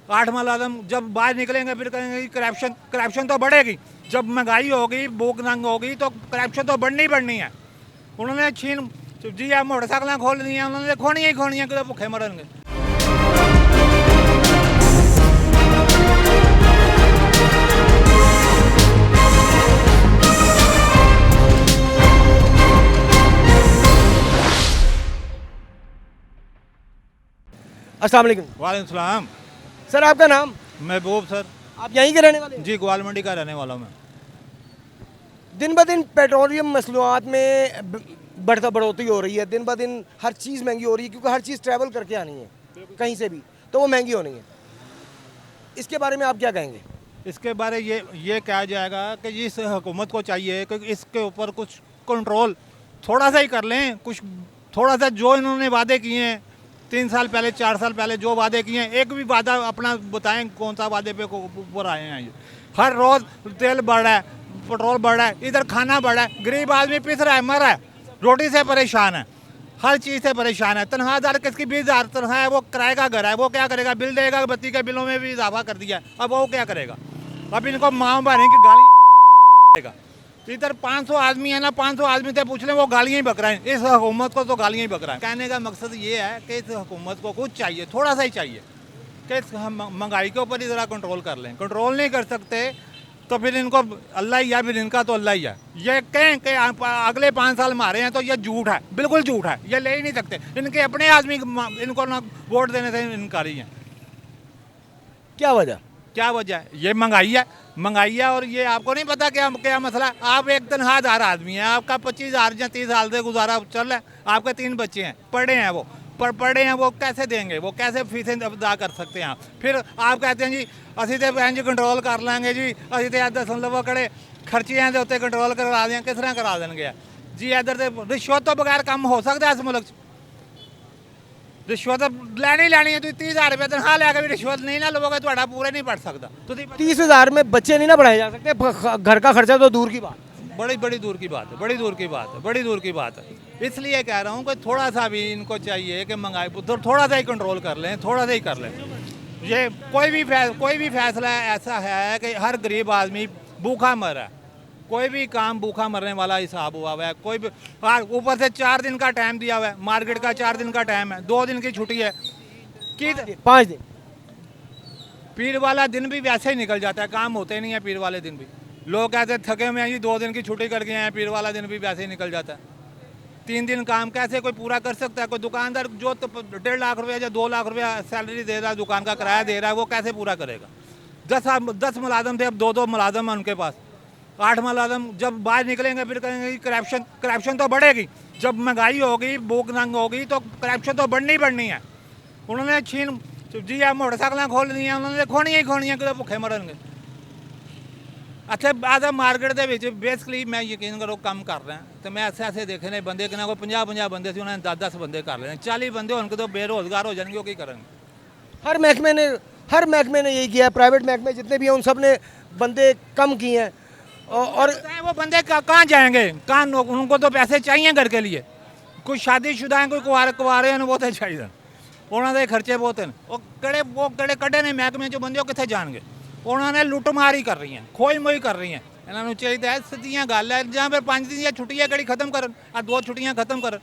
आठ मुलाजम जब बाहर निकलेंगे फिर कहेंगे कि करप्शन करप्शन तो बढ़ेगी। जब महंगाई होगी, भूख नंग होगी तो करप्शन तो बढ़नी ही बढ़नी है। उन्होंने छीन जी है मोटरसाइकिलें खोल दी हैं, उन्होंने खोनी है कि भूखे मरेंगे। अस्सलाम वालेकुम। वालेकुम सलाम। सर आपका नाम? महबूब सर। आप यहीं के रहने वाले हैं? जी, ग्वाल मंडी का रहने वाला हूँ मैं। दिन ब दिन पेट्रोलियम मसनूआत में बढ़ोतरी हो रही है, दिन ब दिन हर चीज़ महंगी हो रही है, क्योंकि हर चीज़ ट्रैवल करके आनी है कहीं से भी, तो वो महंगी होनी है। इसके बारे में आप क्या कहेंगे? इसके बारे ये कहा जाएगा कि इस हुकूमत को चाहिए कि इसके ऊपर कुछ कंट्रोल थोड़ा सा ही कर लें। कुछ थोड़ा सा जो इन्होंने वादे किए हैं 3 साल पहले 4 साल पहले जो वादे किए हैं, एक भी वादा अपना बताएं कौन सा वादे पे ऊपर आए हैं। हर रोज़ तेल बढ़ रहा है, पेट्रोल बढ़ रहा है, इधर खाना बढ़ रहा है, गरीब आदमी पिस रहा है, मर रहा है, रोटी से परेशान है, हर चीज़ से परेशान है। तनख्वाहदार किसकी 20,000 तनख्वाह है, वो किराए का घर है, वो क्या करेगा? बिल देगा, बत्ती के बिलों में भी इजाफा कर दिया, अब वो क्या करेगा? अब इनको माँ बहन की गाली देगा। इधर 500 आदमी है ना, 500 आदमी से पूछ लें वो गालियाँ ही बक रहे हैं। इस हुकूमत को तो गालियाँ ही बक रहा है। कहने का मकसद ये है कि इस हुकूमत को कुछ चाहिए, थोड़ा सा ही चाहिए कि इस महंगाई के ऊपर ही ज़रा कंट्रोल कर लें। कंट्रोल नहीं कर सकते तो फिर इनको अल्लाह ही है, फिर इनका तो अल्लाह ही है। ये कहें कि अगले 5 साल मारे हैं तो ये झूठ है, बिल्कुल झूठ है, ये ले ही नहीं सकते। इनके अपने आदमी इनको ना वोट देने से इनकारी हैं। क्या वजह? क्या वजह है? ये महंगाई है। और ये आपको नहीं पता क्या क्या मसला है? आप एक तनख्वाहदार आदमी है, आपका 25,000 या 30 साल से गुजारा चल रहा है, आपके 3 बच्चे हैं, पढ़े हैं, वो पढ़े हैं, वो कैसे देंगे? वो कैसे फीसें अदा कर सकते हैं आप? फिर आप कहते हैं जी असी तो बहन जी कंट्रोल कर लेंगे जी, असी तो इधर सुन लो कड़े खर्चे हैं उत्ते कंट्रोल करा दें। किस तरह करा देंगे जी? इधर तो रिश्वत तो बगैर काम हो सकता है इस मुल्क? रिश्वत लैनी है। 30,000 रुपये तनख्वाह लैके भी रिश्वत नहीं ना लोगे तो पूरा नहीं पढ़ सकता। 30,000 में बच्चे नहीं ना पढ़ाए जा सकते, घर का खर्चा तो दूर की बात। बड़ी दूर की बात है, बड़ी दूर की बात है। इसलिए कह रहा हूँ कि थोड़ा सा भी इनको चाहिए कि महंगाई पर थोड़ा सा ही कंट्रोल कर लें, थोड़ा सा ही कर लें। ये कोई भी फैसला ऐसा है कि हर गरीब आदमी भूखा मर रहा है, कोई भी काम भूखा मरने वाला हिसाब हुआ है। कोई भी ऊपर से 4 दिन का टाइम दिया हुआ है, मार्केट का 4 दिन का टाइम है, 2 दिन की छुट्टी है कि 5 दिन। पीर वाला दिन भी वैसे ही निकल जाता है, काम होते नहीं है पीर वाले दिन भी। लोग कहते हैं थके हुए हैं जी, 2 दिन की छुट्टी करके आए हैं, पीर वाला दिन भी वैसे ही निकल जाता है। 3 दिन काम कैसे कोई पूरा कर सकता है? कोई दुकानदार जो 1.5 लाख रुपया या 2 लाख रुपया सैलरी दे रहा है, दुकान का किराया दे रहा है, वो कैसे पूरा करेगा? 10 मुलाजम थे, अब 2 मुलाजम हैं उनके पास। 8 मुलाजम जब बाहर निकलेंगे फिर कहेंगे कि करप्शन तो बढ़ेगी। जब महंगाई होगी, भूख नंग होगी तो करप्शन तो बढ़नी ही बढ़नी है। उन्होंने छीन जी है मोटरसाइकिलें खोल दी हैं, उन्होंने खोनी है कि भूखे मरेंगे। अच्छा आधा मार्केट ਦੇ ਵਿੱਚ बेसिकली मैं यकीन करो काम कर रहा तो मैं ऐसे देखे ने बंदे कि ना कोई 50 बंदे से उन्होंने 10 बंदे कर लेने, 40 बंदे होंगे तो बेरोजगार हो जाएंगे, वो क्या करेंगे? हर महकमे ने यही किया है, प्राइवेट महकमे जितने भी हैं उन सब ने बंदे कम किए हैं। और वो बंदे कहाँ जाएंगे? कहाँ? उनको तो पैसे चाहिए घर के लिए। कोई शादीशुदा है, कोई कुआरे हैं, वो तो चाहिए, उन्होंने खर्चे बहुत हैं। वो कड़े कड़े ने महकमे जो बंदे कितने जाएंगे? उन्होंने लुटमारी कर रही हैं, खोई मोई कर रही हैं। इन्होंने चाहिए सीधियाँ गल है जहाँ फिर 5 दिन या छुट्टियाँ कड़ी खत्म कर, 2 छुट्टियाँ खत्म कर।